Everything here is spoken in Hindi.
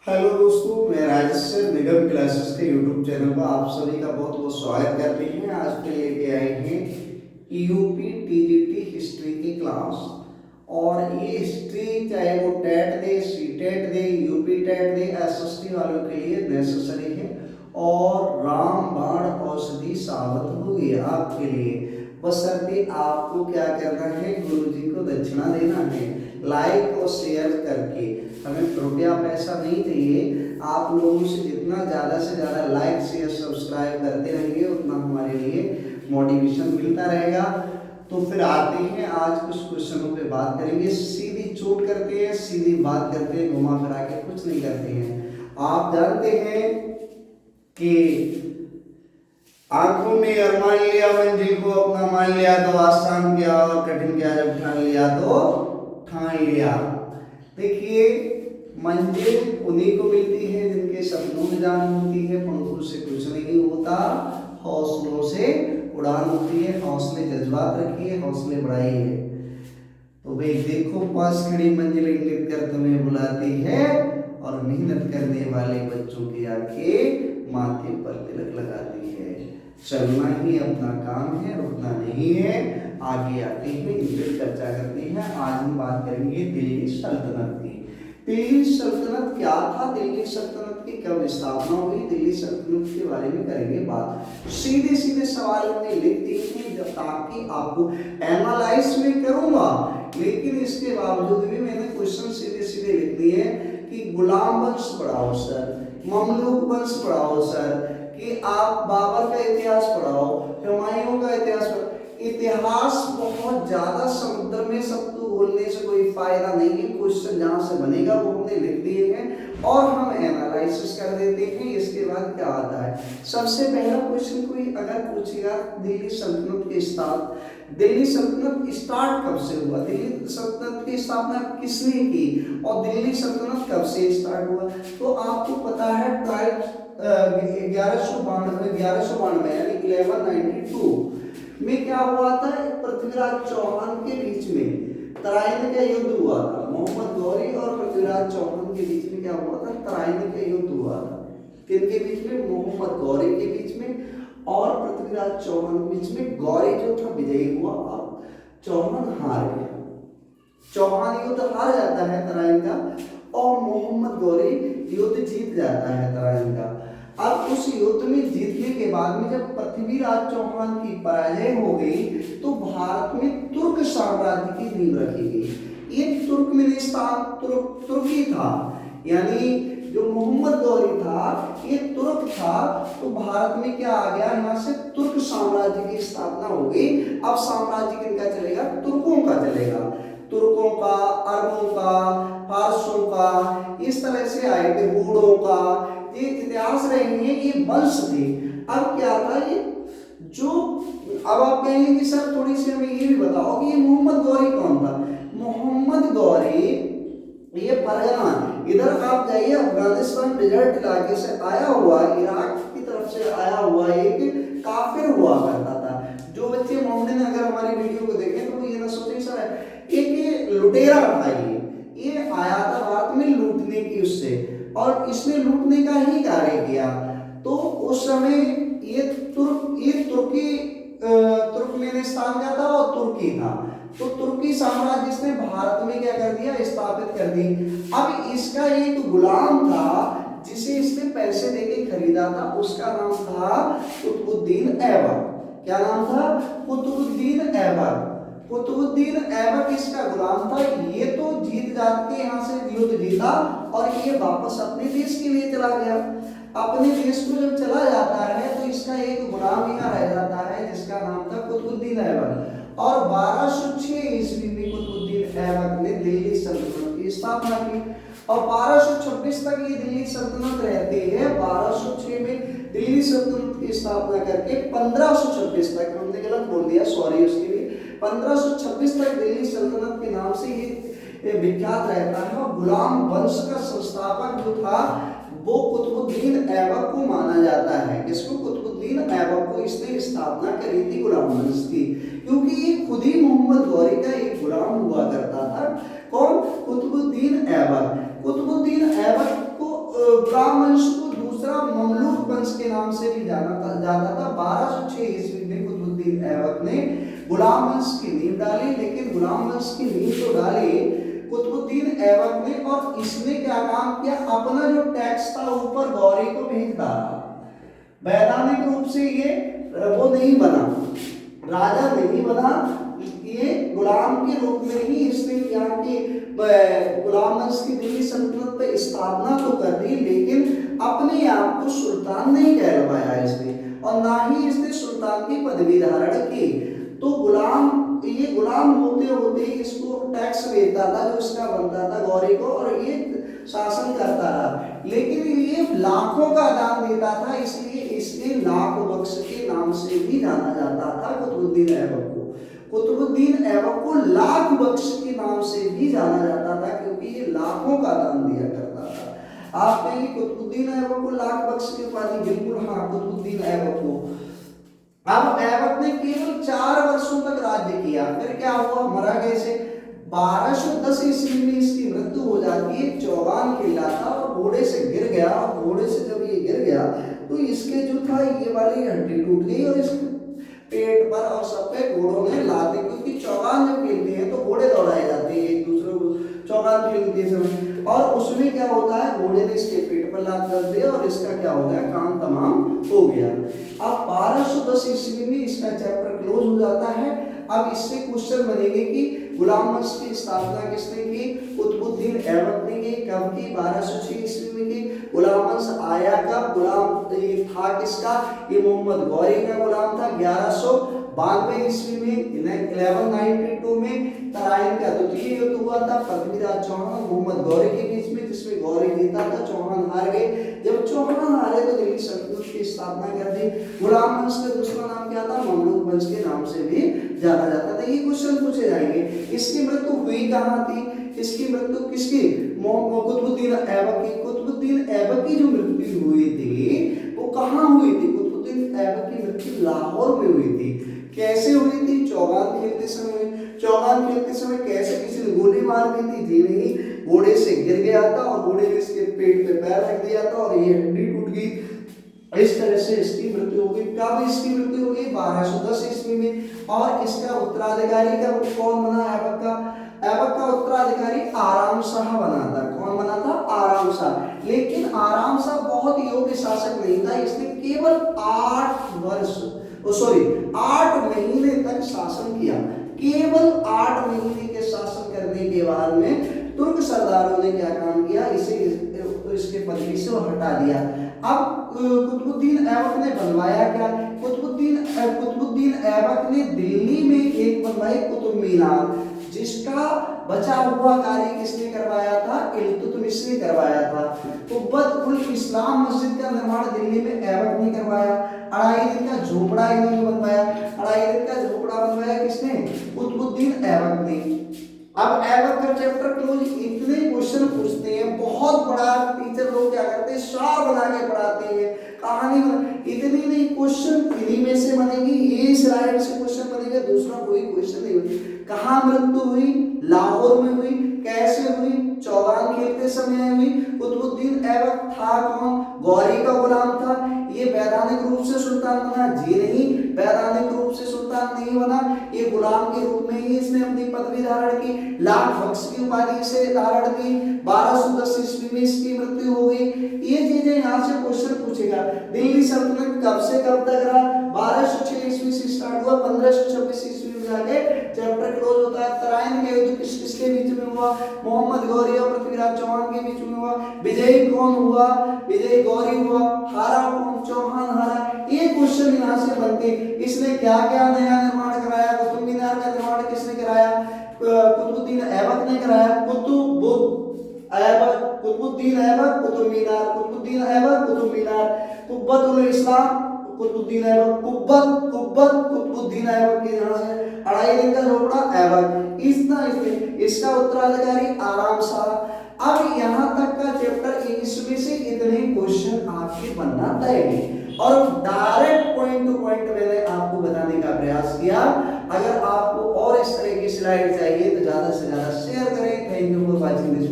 हेलो दोस्तों, मैं राजेश सर निगम क्लासेस के यूट्यूब चैनल पर आप सभी का बहुत बहुत स्वागत करते हैं। आज के लेके आए हैं यूपी टीजीटी हिस्ट्री की क्लास। और ये हिस्ट्री चाहे वो टेट दे, सी टेट दे, यूपी टेट दे, एसएसटी वालों के लिए नेसेसरी है और रामबाण औषधि साबित होगी आपके लिए। बशर्ते आपको क्या करना है, गुरुजी को दक्षिणा देना है लाइक और शेयर करके। हमें रुपया पैसा नहीं चाहिए, आप लोगों से जितना ज़्यादा से ज़्यादा लाइक शेयर सब्सक्राइब करते रहेंगे उतना हमारे लिए मोटिवेशन मिलता रहेगा। तो फिर आते हैं, आज कुछ क्वेश्चनों पे बात करेंगे। सीधी चोट करते हैं, सीधी बात करते हैं, घुमा फिरा के कुछ नहीं करते हैं। आप जानते हैं कि आंखों में अरमान लिया, मंजिल को अपना मान लिया तो आसान किया और कठिन किया, जब ठान लिया तो ठान लिया। देखिए, मंजिल उन्हीं को मिलती है जिनके सपनों में जान होती है। पंखों से कुछ नहीं होता, हौसलों से उड़ान होती है। हौसले जज्बात रखिए, हौसले बढ़ाइए। तो भाई देखो, पास खड़ी मंजिल इंगित कर तुम्हें बुलाती है और मेहनत करने वाले बच्चों की आंखें माथे पर तिलक लगाती है। चलना ही अपना काम है, रुकना नहीं है। आगे आते हैं, इन पर चर्चा करते हैं। आज हम बात करेंगे दिल्ली सल्तनत की। दिल्ली सल्तनत क्या था, दिल्ली सल्तनत की कब स्थापना हुई, दिल्ली सल्तनत के बारे में करेंगे बात। सीधे सीधे सवाल हमने लिख दिए हैं जब ताकि आपको एनालाइज में करूंगा, लेकिन इसके बावजूद भी मैंने क्वेश्चन सीधे सीधे लिख दिए कि गुलाम वंश पढ़ाओ सर, ममलूक वंश पढ़ाओ सर, कि आप बाबर का इतिहास पढ़ाओ, हुमायूं का इतिहास पढ़ाओ। इतिहास बहुत ज्यादा समुद्र में सब बोलने से कोई फायदा नहीं है। क्वेश्चन जहां से बनेगा वो हमने लिख दिए हैं और हम एनालिसिस कर देते हैं। इसके बाद क्या आता है, सबसे पहला क्वेश्चन कोई अगर पूछेगा दिल्ली सल्तनत के दिल्ली सल्तनत स्टार्ट कब से हुआ, दिल्ली सल्तनत की स्थापना किसने की और दिल्ली सल्तनत कब से स्टार्ट हुआ, तो आपको पता है 1192 यानी 1192 में क्या हुआ था, पृथ्वीराज चौहान के बीच में तराइन का युद्ध हुआ था। मोहम्मद गौरी और पृथ्वीराज चौहान के बीच में क्या हुआ था, तराइन का युद्ध हुआ था। किनके बीच में, मोहम्मद गौरी के बीच में और पृथ्वीराज चौहान के बीच में। गौरी जो था विजयी हुआ और चौहान हार गया। चौहान युद्ध हार जाता है तराइन का और मोहम्मद गौरी युद्ध जीत जाता है तराइन का। अब उस युद्ध में जीतने के बाद में जब पृथ्वीराज चौहान की पराजय हो गई तो भारत में तुर्क साम्राज्य की नींव रखी गई। ये तुर्कमेनिस्तान तुर्की था, यानी जो मोहम्मद गौरी था ये तुर्क था। तो भारत में क्या आ गया, यहाँ से तुर्क साम्राज्य की स्थापना हो गई। अब साम्राज्य किनका चलेगा, तुर्कों का चलेगा। तुर्कों का, अरबों का, फारसों का, इस तरह से आए थे, बूढ़ों का, ये इतिहास रहे हैं, ये वंश थे। अब क्या था ये जो, अब आप कहेंगे कि सर थोड़ी सी हमें ये भी बताओ कि ये मोहम्मद गौरी कौन था। मोहम्मद गौरी ये परगना, इधर आप जाइए अफगानिस्तान डिजर्ट इलाके से आया हुआ, इराक की तरफ से आया हुआ एक काफिर हुआ करता था। जो बच्चे मोहम्मद अगर हमारी वीडियो को देखें तो वो ये ना सोचे सर एक लुटेरा था, ये आया था भारत में लूटने की उससे, और इसने लूटने का ही कार्य किया। तो उस समय ये तुर्कमेनिस्तान का था और तुर्की था। तो तुर्की साम्राज्य इसने भारत में क्या कर दिया, स्थापित कर दी। अब इसका एक गुलाम था जिसे इसने पैसे देके खरीदा था, उसका नाम था कुतुबुद्दीन ऐबक। क्या नाम था, कुतुबुद्दीन ऐबक। कुतुबुद्दीन ऐबक इसका गुलाम था। ये तो जीत जात के यहाँ से युद्ध जीता और ये वापस अपने देश के लिए चला गया। अपने देश को जब चला जाता है तो इसका एक गुलाम यहाँ रह जाता है जिसका नाम था कुतुबुद्दीन ऐबक। और 1206 ईस्वी में कुतुबुद्दीन ऐबक ने दिल्ली सल्तनत की स्थापना की और 1226 तक ये दिल्ली सल्तनत रहते हैं। 1206 में दिल्ली सल्तनत की स्थापना करके 1526 तक, हमने गलत बोल दिया, सॉरी उसके लिए, 1526 तक दिल्ली सल्तनत के नाम से ये विख्यात रहता है। और गुलाम वंश का संस्थापक जो था वो कुतुबुद्दीन ऐबक को माना जाता है। किसको, कुतुबुद्दीन ऐबक को इसने स्थापना करी थी गुलाम वंश की, क्योंकि ये खुद ही मोहम्मद गौरी का एक गुलाम हुआ करता था। कौन, कुतुबुद्दीन ऐबक। कुतुबुद्दीन ऐबक को गुलाम वंश को दूसरा ममलूक वंश के नाम से भी जाना जाता था। 1206 ईस्वी में कुतुबुद्दीन ऐबक ने गुलाम वंश की नींव डाली, लेकिन गुलाम वंश की नींव तो डाली कुतुबुद्दीन ऐबक ने, और इसने क्या काम किया, अपना जो टैक्स था ऊपर गौरी को भेज डाला। वैधानिक रूप से ये वो नहीं बना, राजा नहीं बना, ये गुलाम के रूप में ही इसने यहाँ की गुलाम वंश की दिल्ली सल्तनत पे स्थापना तो कर दी, लेकिन अपने आप को सुल्तान नहीं कहलवाया इसने, और ना ही इसने सुल्तान की पदवी धारण की। तो ये गुलाम होते होते इसको टैक्स देता था जो इसका बनता था गौरी को, और ये शासन करता रहा, लेकिन ये लाखों का दान देता था, इसलिए इसके लाख बख्श के नाम से भी जाना जाता था कुतुबुद्दीन ऐबक को। कुतुबुद्दीन ऐबक को लाख बख्श के नाम से भी जाना जाता था, क्योंकि ये लाखों का दान दिया करता था। आप कहेंगे कुतुबुद्दीन ऐबक को लाख बख्श के उपाधि, बिल्कुल हाँ, कुतुबुद्दीन ऐबक को। अब ऐबक ने केवल 4 वर्षों तक राज्य किया, फिर क्या हुआ, मरा कैसे। 1210 ईस्वी में इसकी मृत्यु हो जाती है। चौगान किला था और घोड़े से गिर गया, और घोड़े से जब ये गिर गया तो इसके जो था ये वाली हड्डी टूट गई, और इसके पेट पर और सब पे घोड़ों ने लात दी, क्योंकि चौगान जब खेलते हैं तो घोड़े दौड़ाए जाते हैं एक दूसरे को चौगान खेलते समय, और उसमें क्या होता है, घोड़े ने इसके पेट पर लात कर दिया और इसका क्या हो गया, काम तमाम हो गया। अब 1210 ईस्वी में इसका चैप्टर क्लोज हो जाता है। अब इससे क्वेश्चन बनेंगे कि गुलाम वंश की स्थापना किसने की, कुतुबुद्दीन ऐबक ने की, कब की, 1206 ईस्वी में की। गुलाम वंश आया कब, गुलाम ये था किसका, ये मोहम्मद गौरी का गुलाम था। 1192 ईस्वी में 1192 में तराइन का द्वितीय युद्ध हुआ था पृथ्वीराज चौहान और मोहम्मद गौरी के बीच में, जिसमें गौरी जीता था, चौहान हार गए। जब चौहान हारे तो दिल्ली सल्तनत की स्थापना कर दी। गुलाम वंश का दूसरा नाम क्या था, ममलूक वंश के नाम से भी जाना जाता था। ये क्वेश्चन पूछे जाएंगे। इसकी मृत्यु हुई कहाँ थी, इसकी मृत्यु किसकी, कुतुबुद्दीन ऐबक की। कुतुबुद्दीन ऐबक की जो मृत्यु हुई थी वो कहाँ हुई थी, कुतुबुद्दीन ऐबक की मृत्यु लाहौर में हुई थी। कैसे हुई थी, चौगान खेलते समय। चौगान खेलते समय कैसे, किसी ने गोली मार दी थी, जी नहीं, घोड़े से गिर गया था और घोड़े ने इसके पेट पे पैर रख दिया था और ये हड्डी टूट गई। इस तरह से इसकी मृत्यु हो गई। कब इसकी मृत्यु हो गई, 1210 ईस्वी में। और इसका उत्तराधिकारी का कौन बना, ऐबक का। ऐबक का उत्तराधिकारी आराम शाह बना था। कौन बना था, आराम शाह। लेकिन आराम शाह बहुत योग्य शासक नहीं था, इसने केवल 8 महीने तक शासन किया। केवल 8 महीने के शासन करने के बाद में तुर्क सरदारों ने क्या काम किया, इसके पदवी से हटा दिया। अब कुतुबुद्दीन ऐबक ने बनवाया क्या, कुतुबुद्दीन ऐबक ने दिल्ली में एक बनवाई कुतुब मीनार, जिसका बचा हुआ कार्य किसने करवाया था, इल्तुतमिश ने करवाया था। कुब्बत उल इस्लाम मस्जिद का निर्माण दिल्ली में ऐबक ने करवाया। 2.5 दिन का झोपड़ा इन्होंने बनवाया। 2.5 दिन का झोपड़ा बनवाया किसने, कुतुबुद्दीन ऐबक ने। अब ऐबक का चैप्टर क्लोज। इतने क्वेश्चन पूछते हैं, बहुत बड़ा टीचर लोग क्या करते हैं, शार बना के पढ़ाते हैं, कहानी इतनी नहीं, क्वेश्चन इन्हीं में से बनेगी, ये स्लाइड से क्वेश्चन बनेगा, दूसरा कोई क्वेश्चन नहीं बनेगा। कहाँ मृत्यु हुई, लाहौर में हुई। कैसे हुई, चौगान खेलते समय हुई। कुतुबुद्दीन ऐबक था कौन, गौरी का गुलाम था। ये वैधानिक रूप से सुल्तान बना, जी नहीं, वैधानिक रूप से सुल्तान नहीं बना, ये गुलाम के रूप में ही इसने अपनी पदवी धारण की, लाख बख्श की उपाधि से धारण की। 1210 ईस्वी में इसकी मृत्यु हो गई। ये चीजें यहाँ से क्वेश्चन पूछेगा। दिल्ली सल्तनत कब से कब तक रहा, 1206 ईस्वी से स्टार्ट हुआ, 1526 ईस्वी में जाके चैप्टर क्लोज होता है। तराइन का युद्ध किसके बीच में हुआ, मोहम्मद गौरी और पृथ्वीराज चौहान के बीच में हुआ। विजयी कौन हुआ, विजयी गौरी हुआ। हारा कौन, चौहान हारा। ये क्वेश्चन यहाँ से बनते। इसने क्या क्या नया निर्माण कराया, कुतुब मीनार का निर्माण किसने कराया, कुतुबुद्दीन ऐबक ने कराया। कुतुबुद्दीन ऐबक, कुतुब मीनार, कुतुबुद्दीन ऐबक, कुतुब मीनार। कुब्बत उल इस्लाम, कुतुबुद्दीन ऐबक, कुतुबुद्दीन ऐबक के यहाँ से 2.5 दिन का झोपड़ा ऐबक। इसका उत्तराधिकारी आराम शाह। अब यहाँ तक का चैप्टर, इसमें से इतने क्वेश्चन आपके बनना तय है, और डायरेक्ट पॉइंट टू पॉइंट मैंने आपको बताने का प्रयास किया। अगर आपको और इस तरह की स्लाइड चाहिए तो ज्यादा से ज्यादा शेयर करें। Thank you for watching this.